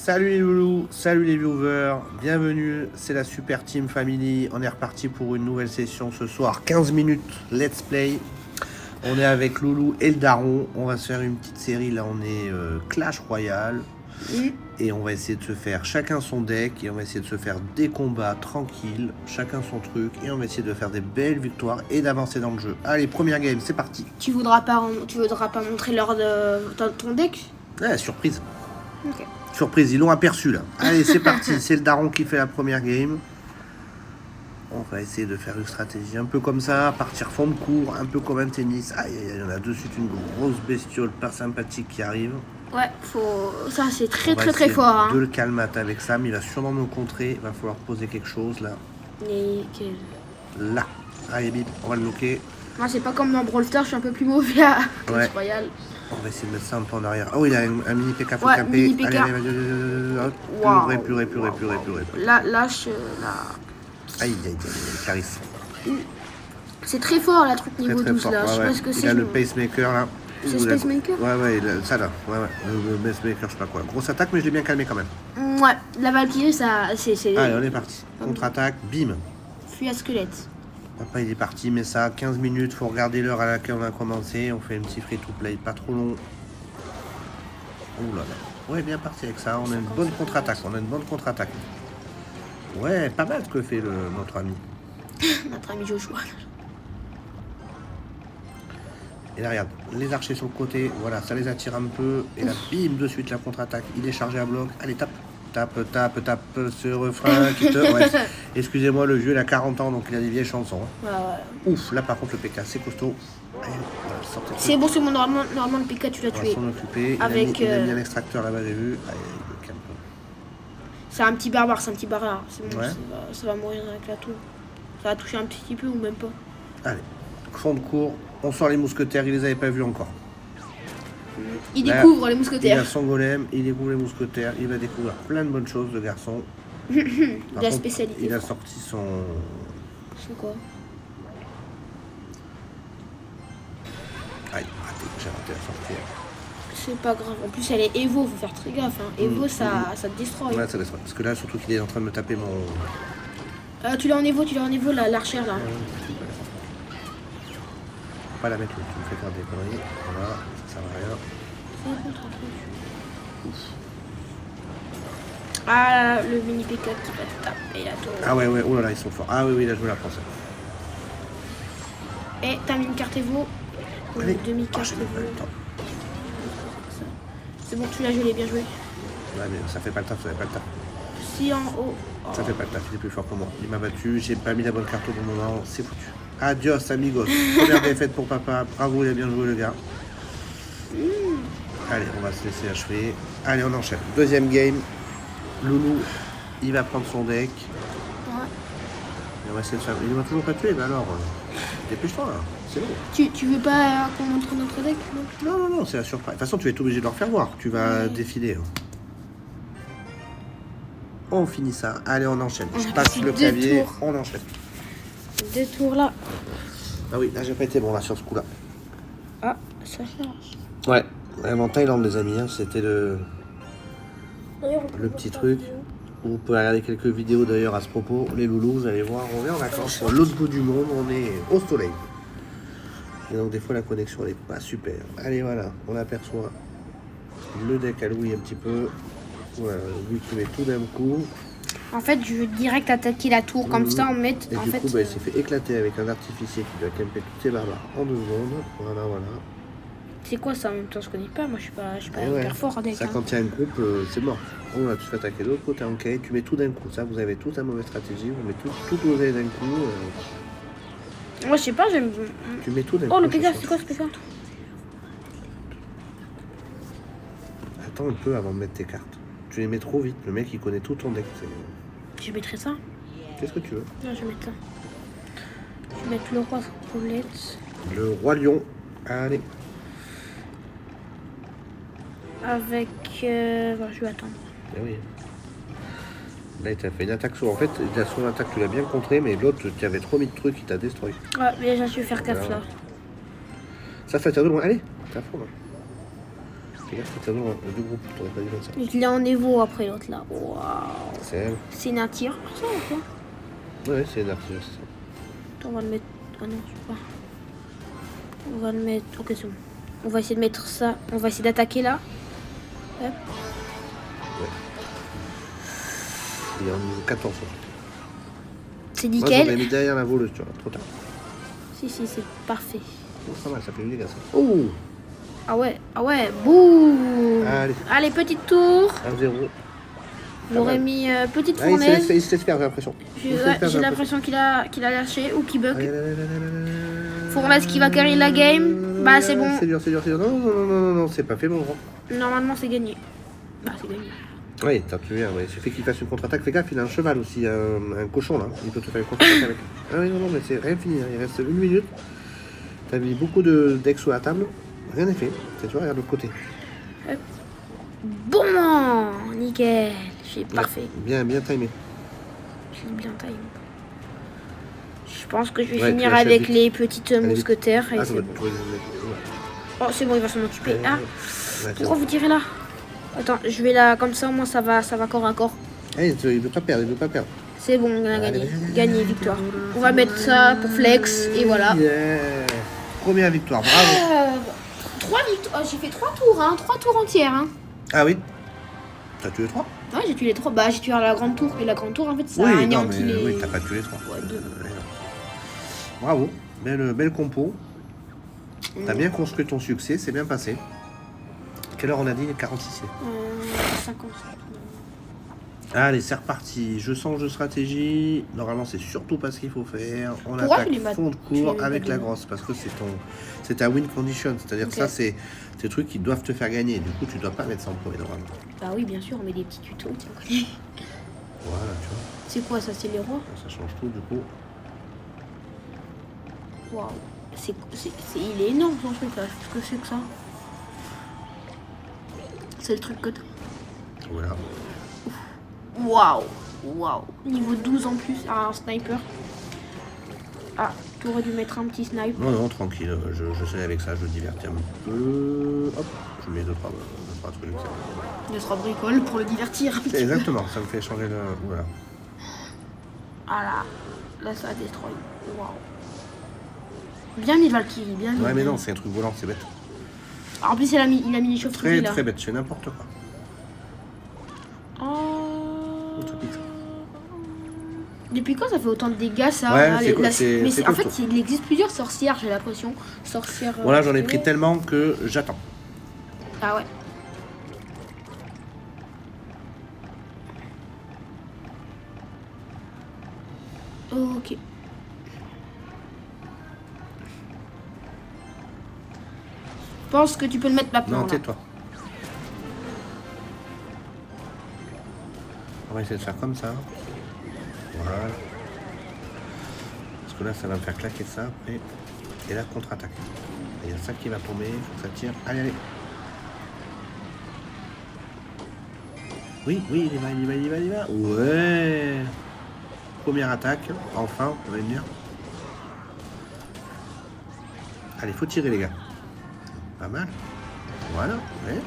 Salut les loulous, salut les viewers, bienvenue, c'est la Super Team Family. On est reparti pour une nouvelle session ce soir, 15 minutes, let's play. On est avec Loulou et le Daron, on va se faire une petite série, là on est Clash Royale. Et on va essayer de se faire chacun son deck et on va essayer de se faire des combats tranquilles, chacun son truc, et on va essayer de faire des belles victoires et d'avancer dans le jeu. Allez, première game, c'est parti. Tu voudras pas montrer l'heure de ton deck? Ouais, surprise. Ok. Surprise, ils l'ont aperçu là. Allez, c'est parti, c'est le Daron qui fait la première game. On va essayer de faire une stratégie un peu comme ça, partir fond de cours, un peu comme un tennis. Aïe, il y en a de suite une grosse bestiole pas sympathique qui arrive. Ouais, ça c'est très fort. Hein. De le calmer avec ça, mais il va sûrement me contrer. Il va falloir poser quelque chose là. Nickel. Là. Allez, bip, on va le bloquer. Moi, c'est pas comme dans Brawl Stars, je suis un peu plus mauvais à Clash Royale. On va essayer de mettre ça un peu en arrière. Oh, il a un mini PK, faut camper. Mini PK. Allez, purée. Là. Aïe, Clarisse. C'est très fort la truc niveau très 12 fort. là. Je sais pas ce que c'est. Il a le pacemaker là. C'est le pacemaker? Ouais, ça là. Ouais. Le pacemaker, je sais pas quoi. Grosse attaque, mais je l'ai bien calmé quand même. Ouais, la Valkyrie, ça. c'est... Allez, on est parti. Contre-attaque, bim. Fuis à squelette. Papa, il est parti, mais ça, 15 minutes. Faut regarder l'heure à laquelle on a commencé. On fait un petit free-to-play, pas trop long. Oh là là. Ouais, bien parti avec ça. On a une bonne contre-attaque. Ouais, pas mal ce que fait notre ami. Notre ami Joshua. Et là, regarde, les archers sur le côté, voilà, ça les attire un peu. Et là, bim, de suite, la contre-attaque. Il est chargé à bloc. Allez, tape ce refrain qui te... Ouais, excusez-moi, le vieux, il a 40 ans, donc il a des vieilles chansons. Hein. Ouais. Ouf, là, par contre, le PK, c'est costaud. Allez, voilà, c'est bon, c'est bon, normalement, le PK, tu l'as tué. On va s'en occuper. Avec, il a mis un extracteur là-bas, j'ai vu. Allez, il le calme. C'est un petit barbare. C'est bon, ouais. ça va mourir avec la tour. Ça va toucher un petit peu ou même pas. Allez, fond de cours. On sort les mousquetaires, il les avait pas vus encore. Il découvre les mousquetaires. Il a son golem, il découvre les mousquetaires, il va découvrir plein de bonnes choses, le garçon. De la spécialité. Il a sorti son... C'est quoi? Aïe, j'ai raté la sortie. C'est pas grave. En plus, elle est Evo, faut faire très gaffe. Hein. Evo, ça te déstroy. Ouais, ça déstroy. Parce que là, surtout qu'il est en train de me taper mon... Tu l'as en Evo, l'archère là. Faut pas la mettre où tu me fais faire des conneries. Voilà, ça sert à rien. Ah, le mini PK qui va te taper la tour. Ah ouais, oh là là, ils sont forts. Ah oui, là je me la prends ça. Et t'as mis une carte Evo. Allez. Demi-carte Evo. C'est bon, tu l'as gelé, bien joué. Ouais, mais ça fait pas le taf, Si en haut. Oh. Ça fait pas le taf, il est plus fort que moi. Il m'a battu, j'ai pas mis la bonne carte au bon moment, c'est foutu. Adios amigos. Première défaite pour papa. Bravo, il a bien joué le gars. Allez, on va se laisser achever. Allez, on enchaîne. Deuxième game. Loulou, il va prendre son deck. Ouais. Et on va essayer de faire... Il ne m'a toujours pas tué, mais alors... Dépêche-toi là, c'est bon. Tu veux pas qu'on montre notre deck? Non, c'est la surprise. De toute façon, tu vas être obligé de leur faire voir. Tu vas défiler. On finit ça. Allez, on enchaîne. Je passe le clavier. On enchaîne. 2 tours là. Ah oui, là j'ai pas été bon là sur ce coup là. Ah, ça charge. Ouais, en Thaïlande les amis, hein, c'était le petit truc. Vous pouvez regarder quelques vidéos d'ailleurs à ce propos. Les loulous, vous allez voir, on est en vacances sur l'autre bout du monde, on est au soleil. Et donc des fois la connexion elle est pas super. Allez voilà, on aperçoit le deck à Louis un petit peu. Voilà, lui qui met tout d'un coup. En fait, je veux direct attaquer la tour, comme ça on met. Et en du fait, coup, il s'est fait éclater avec un artificier qui lui a campé toutes ses barbares en 2 secondes. Voilà. c'est quoi ça en même temps? Je connais pas, moi je suis pas Ouais. hyper fort en deck. Ça, quand il y a un groupe, c'est mort. Oh là, tu te fais attaquer de l'autre côté en quai, tu mets tout d'un coup. Ça, vous avez tous la mauvaise stratégie, vous mettez tout osé d'un coup. Moi je sais pas, j'aime. Tu mets tout d'un coup. Oh le PK, c'est quoi ce PK? Attends un peu avant de mettre tes cartes. Tu les mets trop vite, le mec il connaît tout ton deck. Je mettrai ça. Qu'est-ce que tu veux? Non, je vais mettre ça. Je vais mettre le roi roulette. Le roi lion. Allez. Avec. Bon, je vais attendre. Eh oui. Là, il t'a fait une attaque sur. En fait, son attaque, tu l'as bien contré, mais l'autre, tu avais trop mis de trucs, il t'a destroy. Ouais, mais déjà, je vais faire gaffe là. Ça fait à de loin. Allez, t'as fond là. Fais gaffe, t'as deux groupes, t'aurais pas dû faire ça. Je l'ai en Evo après l'autre là. Waouh. C'est elle. C'est une attire pour ça ou quoi? Ouais, c'est l'artiste, c'est ça. Attends, on va le mettre. Ah non, je sais pas. On va le mettre. Ok, c'est bon. On va essayer de mettre ça. On va essayer d'attaquer là. Hop. Il est en niveau 14. C'est Moi, nickel. j'aurais mis derrière la voleuse, tu vois, trop tard. Si, c'est parfait. Oh, pas mal, ça fait du dégât ça. Oh. Ah ouais, boum. Allez. Petite tour. 1-0. J'aurais mis petite Ah, il fournaise. se laisse faire, j'ai l'impression. J'ai l'impression qu'il a lâché ou qu'il bug. Allez. Fournaise qui va carry la game. Bah c'est bon. C'est dur. Non, c'est pas fait, mon grand. Normalement c'est gagné. Bah c'est gagné. Oui, t'as tué, ouais. Il suffit qu'il fasse une contre-attaque. Fais gaffe, il a un cheval aussi, un cochon là. Il peut te faire une contre-attaque avec. Ah oui, non, mais c'est rien fini. Hein. Il reste 1 minute. T'as mis beaucoup de decks sous la table. Rien n'est fait. Tu vois, regarde de l'autre côté. Hop. Bon, nickel. J'ai parfait. Bien timé. J'ai bien timé. Je pense que je vais Ouais, finir tu achètes avec vite. les petites Allez, vite. mousquetaires. Et Ah, c'est tu bon. vas ouais. Oh, c'est bon, il va s'en occuper. Ah, Ouais, c'est pourquoi bon. vous tirez là? Attends, je vais là, comme ça, au moins ça va corps à corps. Allez, il veut pas perdre. C'est bon, on a gagné. Gagné, victoire. On va mettre ça pour flex, et voilà. Yeah. Première victoire, bravo. 3 victoires. J'ai fait 3 tours, hein. 3 tours entières, hein. Ah oui. T'as tué 3? Ouais, j'ai tué les 3. Bah, j'ai tué la grande tour. Et la grande tour, en fait, ça a Oui, non, anéanti mais les... oui, t'as pas tué les 3. Ouais, 2. Bravo, belle compo. T'as bien construit ton succès, c'est bien passé. Quelle heure on a dit? 46. 50. Allez, c'est reparti. Je sens jeu stratégie. Normalement, c'est surtout pas ce qu'il faut faire. On Pourquoi attaque tu les fond de tu les cours mets avec pas la dedans? grosse. Parce que c'est ta win condition. C'est-à-dire Ok. que ça, c'est des trucs qui doivent te faire gagner. Du coup, tu dois pas mettre ça en premier normalement. Bah oui, bien sûr, on met des petits tutos, tiens, on connaît. Voilà, tu vois. C'est quoi ça? C'est les rois? Ça change tout du coup. Waouh. Il est énorme son truc là. Qu'est-ce que c'est que ça? C'est le truc que t'as. Voilà. Waouh. Niveau 12 en plus. Ah, un sniper. Ah, tu aurais dû mettre un petit snipe. Non, tranquille. Je sais avec ça, je me divertis un peu. Hop, je mets deux, trois trucs. Il sera bricole pour le divertir. C'est exactement, ça me fait changer le. Voilà. Ah là ça a destroy. Waouh. Bien mis Valkyrie, bien mis. Ouais, mais non, c'est un truc volant, c'est bête. En plus, il a mis les chauves-souris là. Très bête, c'est n'importe quoi. Oh. Ça pique. Depuis quand ça fait autant de dégâts ça? Ouais, Là, c'est quoi, mais c'est en fait, costaud. il existe plusieurs sorcières, j'ai l'impression. Sorcières. Voilà, j'en ai pris tellement que j'attends. Ah ouais. Ok. Je pense que tu peux le mettre maintenant. Non, là. tais-toi. On va essayer de faire comme ça. Voilà. Parce que là, ça va me faire claquer ça après. Et là, contre-attaque. Il y a ça qui va tomber, faut que ça tire. Allez. Oui, il y va. Ouais. Première attaque. Enfin, on va venir. Allez, faut tirer, les gars. Pas mal. Voilà, ouais.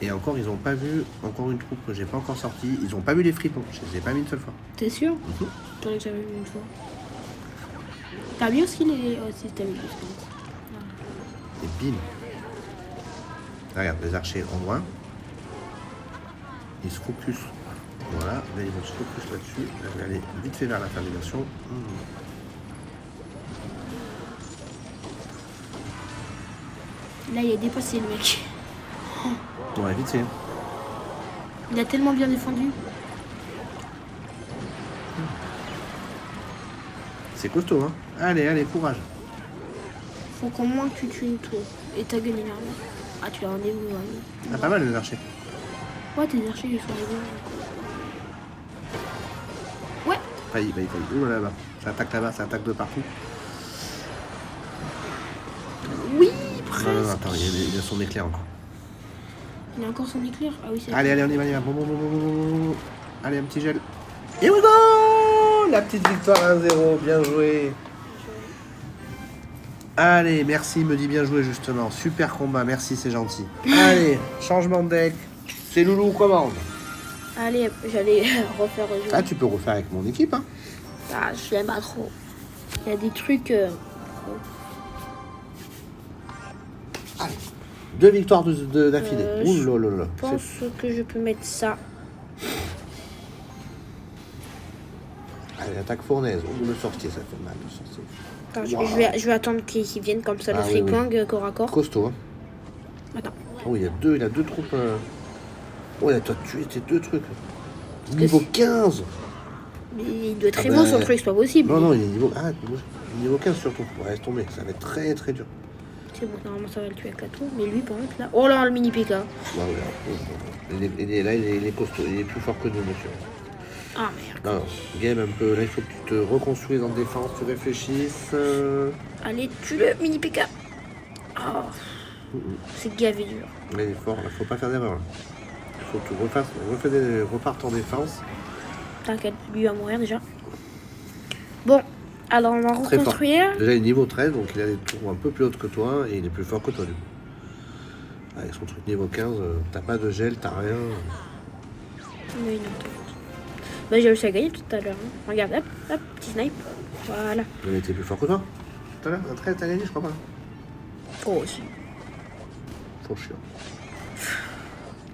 Et encore, ils ont pas vu, encore une troupe que j'ai pas encore sortie. Ils ont pas vu les fripons. Je les ai pas mis une seule fois. T'es sûr? J'en ai jamais vu une fois. T'as mis aussi les. Oh, si, t'as mis les skins. Et bim. Regarde, les archers en loin. Ils se focus. Voilà, là ils vont se focus là-dessus. Là, je vais aller vite fait vers la termination. Là, il est dépassé le mec. Ouais, vite fait. Il a tellement bien défendu. C'est costaud, hein. Allez, courage. Faut qu'au moins tu tues une tour. Et t'as gagné l'armée. Ah, tu l'as rendez-vous. Ah, pas mal les archers. Ouais, tes archers, ils sont arrivés. Ouais. Failli. Ouh là-bas. Ça attaque là-bas, ça attaque de partout. Oui, presque. Non, attends, il y a son éclair encore. Il a encore son éclair. Ah oui, c'est Allez, on y va. Bon. Allez, un petit gel. Here we go! La petite victoire 1-0, bien joué. Allez, merci, me dit bien joué justement. Super combat, merci, c'est gentil. Allez, changement de deck. C'est Loulou commande. Allez, j'allais refaire le jeu. Ah, tu peux refaire avec mon équipe, hein. Ah, je l'aime pas trop. Il y a des trucs... Allez, 2 victoires d'affilée. Ouh là là là. Je pense que je peux mettre ça. Allez, attaque fournaise. Ouh, le sorcier, ça fait mal, le sorcier. Attends, Wow. je vais attendre qu'ils viennent comme ça, Ah, le oui, oui. Freepang corps à corps. Costaud, hein. Attends. Oh, il a deux troupes. Oh, il a tué tes 2 trucs. Niveau 15. Mais il doit être très Ah beau bah, son truc, c'est pas possible. Non, non, il est niveau... Ah, niveau 15 surtout. Ouais, laisse tomber, ça va être très très dur. C'est bon, normalement ça va le tuer avec la tour. Mais lui, par contre, là... Oh là, le mini PK. Ouais, ouais. Là, il est costaud, il est plus fort que nous, monsieur. Ah merde. Non, non, game un peu. Là, il faut que tu te reconstruises en défense, tu réfléchisses. Allez, tue-le, mini PK. Oh, c'est gavé dur. Là, il est fort, là, faut pas faire d'erreur. Il faut que tu repartes en défense. T'inquiète, lui va mourir déjà. Bon, alors on va Très fort. reconstruire. Déjà, il est niveau 13, donc il a des tours un peu plus hautes que toi et il est plus fort que toi, du coup. Avec son truc niveau 15, t'as pas de gel, t'as rien. Mais non, t'inquiète. Bah, j'ai réussi à gagner tout à l'heure. Hein. Regarde, hop, hop, petit snipe. Voilà. Il était plus fort que toi. Tout à l'heure, un 13, t'as gagné, je crois pas. Oh, aussi. Faut chiant.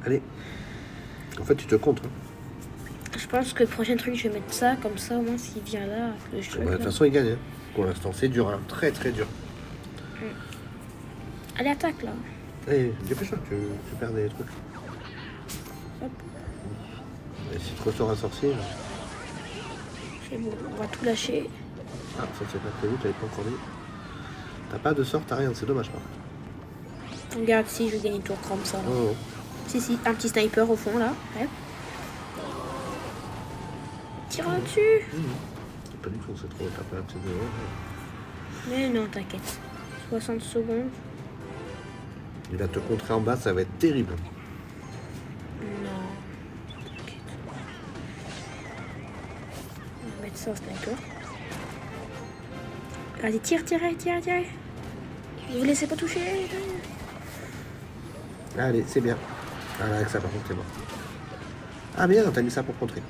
Allez. En fait, tu te comptes. Hein. Je pense que le prochain truc, je vais mettre ça, comme ça, au moins, s'il vient là, que je De toute façon, il gagne. Hein. Pour l'instant, c'est dur, hein. Très très dur. Allez, attaque, là. Allez, dépêche-toi, tu perds des trucs. Hop, Et si tu ressors un sorcier, là. c'est bon, on va tout lâcher. Ah, ça c'est pas prévu, t'avais pas encore dit. T'as pas de sort, t'as rien, c'est dommage par contre. Regarde si je vais gagner le tour comme ça. Là. Oh, oh. Si, un petit sniper au fond, là. Hop. Tire dessus. C'est pas du tout, c'est trop, t'as pas assez de... Mais non, t'inquiète. 60 secondes. Il va te contrer en bas, ça va être terrible. Non. T'inquiète. On va mettre ça au sniper. Vas-y, tire. Ne vous laissez pas toucher. Allez, c'est bien. Ah là, avec ça par contre, t'es mort. Ah bien, t'as mis ça pour contrer.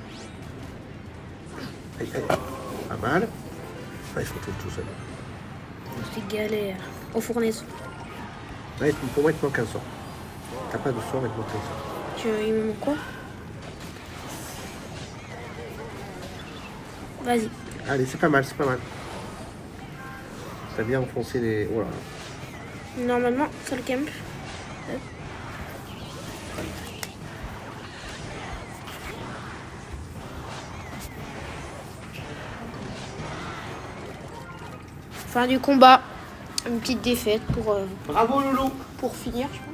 Aïe, aïe. Pas mal. Ah, il faut tout seul. C'est galère. Aux fournaises. Ouais, pour moi, il te manque un sort. T'as pas de sort, il te manque un sort. Il me manque quoi? Vas-y. Allez, c'est pas mal, c'est pas mal. T'as bien enfoncé les... Oh là là. Normalement, ça le camp. Hop. Fin du combat. Une petite défaite Bravo, Loulou. pour finir, je pense.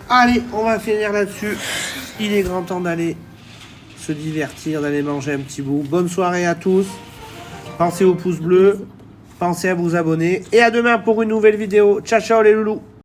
Allez, on va finir là-dessus. Il est grand temps d'aller se divertir, d'aller manger un petit bout. Bonne soirée à tous. Pensez au pouce bleu. Pensez à vous abonner. Et à demain pour une nouvelle vidéo. Ciao, ciao les loulous.